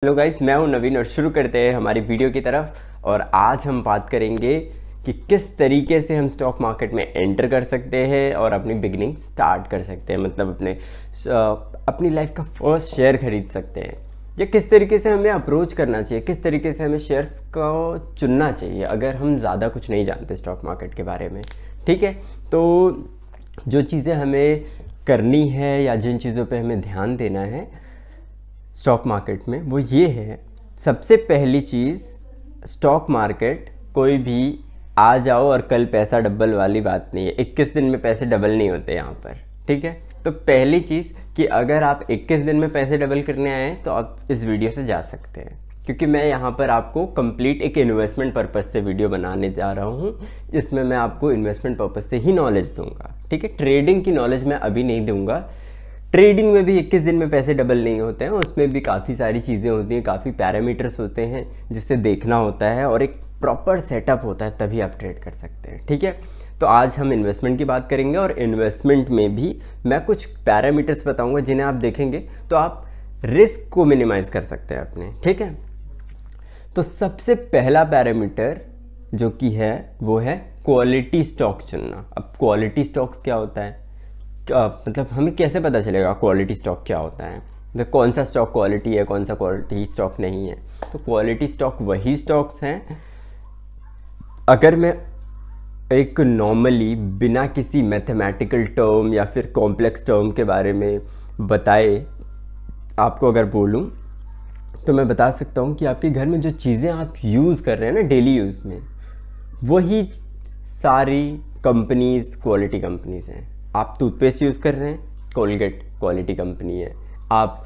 Hello guys, मैं हूं नवीन और शुरू करते हैं हमारी वीडियो की तरफ। और आज हम बात करेंगे कि किस तरीके से हम स्टॉक मार्केट में एंटर कर सकते हैं और अपनी बिगिनिंग स्टार्ट कर सकते हैं, मतलब अपनी लाइफ का फर्स्ट शेयर खरीद सकते हैं, या किस तरीके से हमें अप्रोच करना चाहिए, किस तरीके से हमें शेयर्स को चुनना चाहिए अगर हम ज़्यादा कुछ नहीं जानते स्टॉक मार्केट के बारे में। ठीक है, तो जो चीज़ें हमें करनी है या जिन चीज़ों पे हमें ध्यान देना है स्टॉक मार्केट में, वो ये है। सबसे पहली चीज़, स्टॉक मार्केट कोई भी आ जाओ और कल पैसा डबल वाली बात नहीं है। 21 दिन में पैसे डबल नहीं होते यहाँ पर। ठीक है, तो पहली चीज़ कि अगर आप 21 दिन में पैसे डबल करने आए हैं तो आप इस वीडियो से जा सकते हैं, क्योंकि मैं यहाँ पर आपको कंप्लीट एक इन्वेस्टमेंट पर्पज़ से वीडियो बनाने जा रहा हूँ, जिसमें मैं आपको इन्वेस्टमेंट पर्पज़ से ही नॉलेज दूंगा। ठीक है, ट्रेडिंग की नॉलेज मैं अभी नहीं दूंगा। ट्रेडिंग में भी 21 दिन में पैसे डबल नहीं होते हैं, उसमें भी काफ़ी सारी चीज़ें होती हैं, काफ़ी पैरामीटर्स होते हैं जिससे देखना होता है और एक प्रॉपर सेटअप होता है, तभी आप ट्रेड कर सकते हैं। ठीक है, तो आज हम इन्वेस्टमेंट की बात करेंगे और इन्वेस्टमेंट में भी मैं कुछ पैरामीटर्स बताऊंगा जिन्हें आप देखेंगे तो आप रिस्क को मिनिमाइज़ कर सकते हैं अपने। ठीक है, तो सबसे पहला पैरामीटर जो कि है वो है क्वालिटी स्टॉक चुनना। अब क्वालिटी स्टॉक्स क्या होता है, मतलब हमें कैसे पता चलेगा क्वालिटी स्टॉक क्या होता है, मतलब कौन सा स्टॉक क्वालिटी है, कौन सा क्वालिटी स्टॉक नहीं है। तो क्वालिटी स्टॉक वही स्टॉक्स हैं, अगर मैं एक नॉर्मली बिना किसी मैथमेटिकल टर्म या फिर कॉम्प्लेक्स टर्म के बारे में बताए आपको अगर बोलूं, तो मैं बता सकता हूं कि आपके घर में जो चीज़ें आप यूज़ कर रहे हैं ना डेली यूज़ में, वही सारी कंपनीज क्वालिटी कंपनीज हैं। आप टूथपेस्ट यूज़ कर रहे हैं, कोलगेट क्वालिटी कंपनी है। आप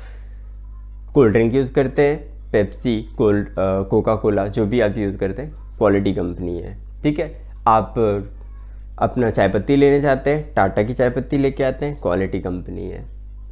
कोल्ड ड्रिंक यूज़ करते हैं, पेप्सी, कोका कोला, जो भी आप यूज़ करते हैं, क्वालिटी कंपनी है। ठीक है, आप अपना चाय पत्ती लेने जाते हैं, टाटा की चाय पत्ती लेके आते हैं, क्वालिटी कंपनी है।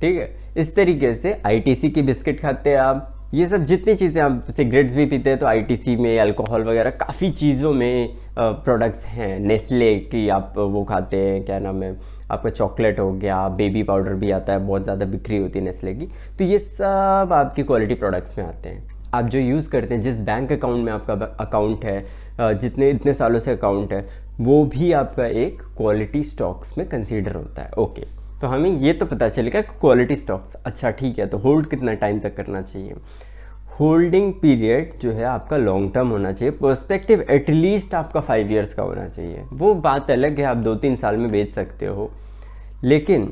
ठीक है, इस तरीके से आईटीसी की बिस्किट खाते हैं आप, ये सब जितनी चीज़ें, आप सिगरेट्स भी पीते हैं तो आईटीसी में अल्कोहल वगैरह काफ़ी चीज़ों में प्रोडक्ट्स हैं। नेस्ले की आप वो खाते हैं, क्या नाम है आपका, चॉकलेट हो गया, बेबी पाउडर भी आता है, बहुत ज़्यादा बिक्री होती है नेस्ले की। तो ये सब आपकी क्वालिटी प्रोडक्ट्स में आते हैं। आप जो यूज़ करते हैं, जिस बैंक अकाउंट में आपका अकाउंट है, जितने इतने सालों से अकाउंट है, वो भी आपका एक क्वालिटी स्टॉक्स में कंसीडर होता है। ओके, तो हमें ये तो पता चलेगा कि क्वालिटी स्टॉक्स, अच्छा ठीक है, तो होल्ड कितना टाइम तक करना चाहिए। होल्डिंग पीरियड जो है आपका लॉन्ग टर्म होना चाहिए, पर्सपेक्टिव एटलीस्ट आपका 5 ईयर्स का होना चाहिए। वो बात अलग है, आप 2-3 साल में बेच सकते हो, लेकिन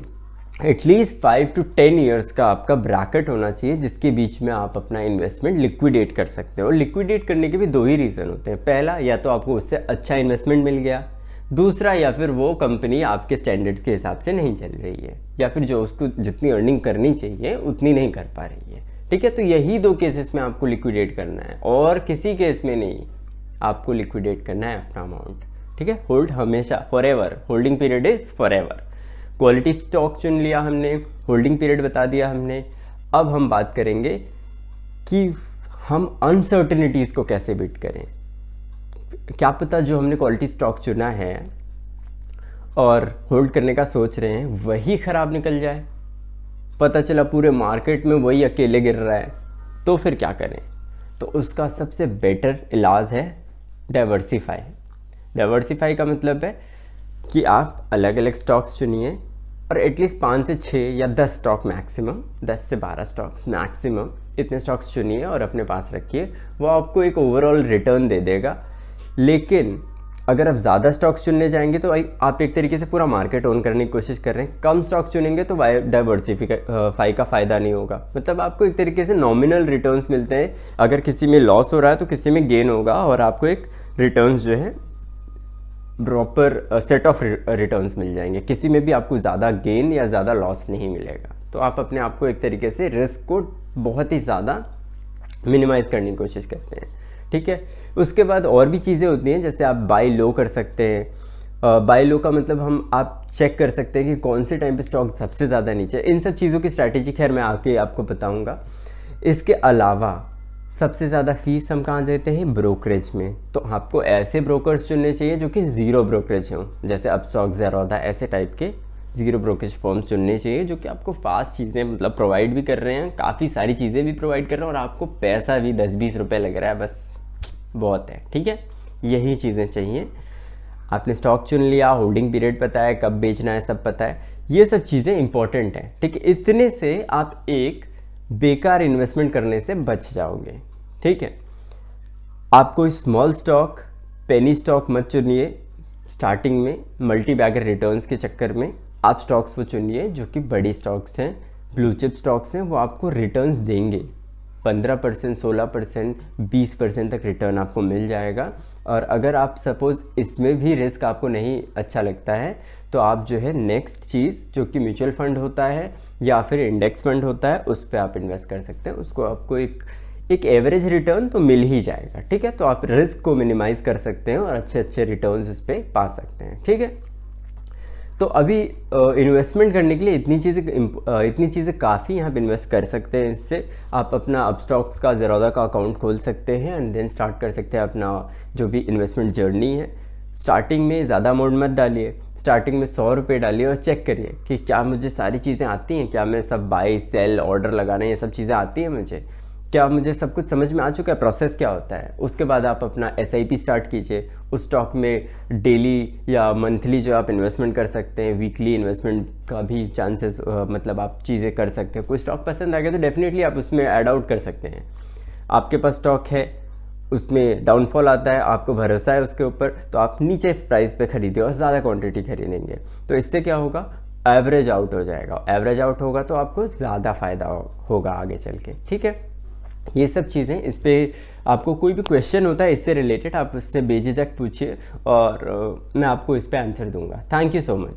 एटलीस्ट 5 to 10 ईयर्स का आपका ब्रैकेट होना चाहिए, जिसके बीच में आप अपना इन्वेस्टमेंट लिक्विडेट कर सकते हो। लिक्विडेट करने के भी दो ही रीज़न होते हैं, पहला या तो आपको उससे अच्छा इन्वेस्टमेंट मिल गया, दूसरा या फिर वो कंपनी आपके स्टैंडर्ड्स के हिसाब से नहीं चल रही है, या फिर जो उसको जितनी अर्निंग करनी चाहिए उतनी नहीं कर पा रही है। ठीक है, तो यही दो केसेस में आपको लिक्विडेट करना है, और किसी केस में नहीं आपको लिक्विडेट करना है अपना अमाउंट। ठीक है, होल्ड हमेशा, forever, holding period is forever. Quality stock चुन लिया हमने, होल्डिंग पीरियड बता दिया हमने। अब हम बात करेंगे कि हम अनसर्टेनिटीज़ को कैसे बीट करें। क्या पता जो हमने क्वालिटी स्टॉक चुना है और होल्ड करने का सोच रहे हैं वही ख़राब निकल जाए, पता चला पूरे मार्केट में वही अकेले गिर रहा है, तो फिर क्या करें। तो उसका सबसे बेटर इलाज है डाइवर्सिफाई। डाइवर्सिफाई का मतलब है कि आप अलग अलग स्टॉक्स चुनिए और एटलीस्ट 5 से 6 या 10 स्टॉक मैक्सिमम, 10 से 12 स्टॉक्स मैक्सिमम, इतने स्टॉक्स चुनिए और अपने पास रखिए। वो आपको एक ओवरऑल रिटर्न दे देगा। लेकिन अगर आप ज़्यादा स्टॉक्स चुनने जाएंगे तो आप एक तरीके से पूरा मार्केट ओन करने की कोशिश कर रहे हैं। कम स्टॉक चुनेंगे तो डाइवर्सिफाई का फ़ायदा नहीं होगा, मतलब आपको एक तरीके से नॉमिनल रिटर्न्स मिलते हैं। अगर किसी में लॉस हो रहा है तो किसी में गेन होगा, और आपको एक रिटर्न्स जो है प्रॉपर सेट ऑफ रिटर्न्स मिल जाएंगे। किसी में भी आपको ज़्यादा गेन या ज़्यादा लॉस नहीं मिलेगा। तो आप अपने आप को एक तरीके से रिस्क को बहुत ही ज़्यादा मिनिमाइज़ करने की कोशिश करते हैं। ठीक है, उसके बाद और भी चीज़ें होती हैं, जैसे आप बाय लो कर सकते हैं। बाय लो का मतलब आप चेक कर सकते हैं कि कौन से टाइम पे स्टॉक सबसे ज़्यादा नीचे। इन सब चीज़ों की स्ट्रैटेजी खैर मैं आके आपको बताऊंगा। इसके अलावा सबसे ज़्यादा फीस हम कहाँ देते हैं, ब्रोकरेज में। तो आपको ऐसे ब्रोकर्स चुनने चाहिए जो कि ज़ीरो ब्रोकरेज हों, जैसे अपस्टॉक, ज़ेरोधा, ऐसे टाइप के ज़ीरो ब्रोकरेज फॉर्म चुनने चाहिए जो कि आपको फास्ट चीज़ें मतलब प्रोवाइड भी कर रहे हैं, काफ़ी सारी चीज़ें भी प्रोवाइड कर रहे हैं और आपको पैसा भी 10-20 रुपये लग रहा है, बस बहुत है। ठीक है, यही चीज़ें चाहिए। आपने स्टॉक चुन लिया, होल्डिंग पीरियड पता है, कब बेचना है सब पता है, ये सब चीज़ें इंपॉर्टेंट हैं। ठीक है, इतने से आप एक बेकार इन्वेस्टमेंट करने से बच जाओगे। ठीक है, आप कोई स्मॉल स्टॉक, पेनी स्टॉक मत चुनिए स्टार्टिंग में, मल्टी बैगर रिटर्न्स के चक्कर में। आप स्टॉक्स वो चुनिए जो कि बड़ी स्टॉक्स हैं, ब्लू चिप स्टॉक्स हैं, वो आपको रिटर्न्स देंगे 15%, 16%, 20% तक रिटर्न आपको मिल जाएगा। और अगर आप सपोज़ इसमें भी रिस्क आपको नहीं अच्छा लगता है तो आप जो है नेक्स्ट चीज़ जो कि म्यूचुअल फंड होता है या फिर इंडेक्स फंड होता है उस पर आप इन्वेस्ट कर सकते हैं। उसको आपको एक एवरेज रिटर्न तो मिल ही जाएगा। ठीक है, तो आप रिस्क को मिनिमाइज़ कर सकते हैं और अच्छे अच्छे रिटर्न्स उस पर पा सकते हैं। ठीक है, तो अभी इन्वेस्टमेंट करने के लिए इतनी चीज़ें काफ़ी यहाँ पे इन्वेस्ट कर सकते हैं। इससे आप अपना अपस्टॉक्स का, ज़ेरोधा का अकाउंट खोल सकते हैं एंड देन स्टार्ट कर सकते हैं अपना जो भी इन्वेस्टमेंट जर्नी है। स्टार्टिंग में ज़्यादा अमाउंट मत डालिए, स्टार्टिंग में 100 रुपये डालिए और चेक करिए कि क्या मुझे सारी चीज़ें आती हैं, क्या मैं सब बाई सेल ऑर्डर लगाना ये सब चीज़ें आती हैं मुझे, क्या मुझे सब कुछ समझ में आ चुका है, प्रोसेस क्या होता है। उसके बाद आप अपना SIP स्टार्ट कीजिए। उस स्टॉक में डेली या मंथली जो आप इन्वेस्टमेंट कर सकते हैं, वीकली इन्वेस्टमेंट का भी चांसेस मतलब आप चीज़ें कर सकते हैं। कोई स्टॉक पसंद आ गया तो डेफिनेटली आप उसमें ऐड आउट कर सकते हैं। आपके पास स्टॉक है, उसमें डाउनफॉल आता है, आपको भरोसा है उसके ऊपर, तो आप नीचे प्राइस पे खरीदिए और ज़्यादा क्वांटिटी खरीदेंगे तो इससे क्या होगा, एवरेज आउट हो जाएगा। एवरेज आउट होगा तो आपको ज़्यादा फ़ायदा होगा आगे चल के। ठीक है, ये सब चीज़ें, इस पर आपको कोई भी क्वेश्चन होता है इससे रिलेटेड आप उससे बेझिझक पूछिए और मैं आपको इस पर आंसर दूंगा। Thank you so much.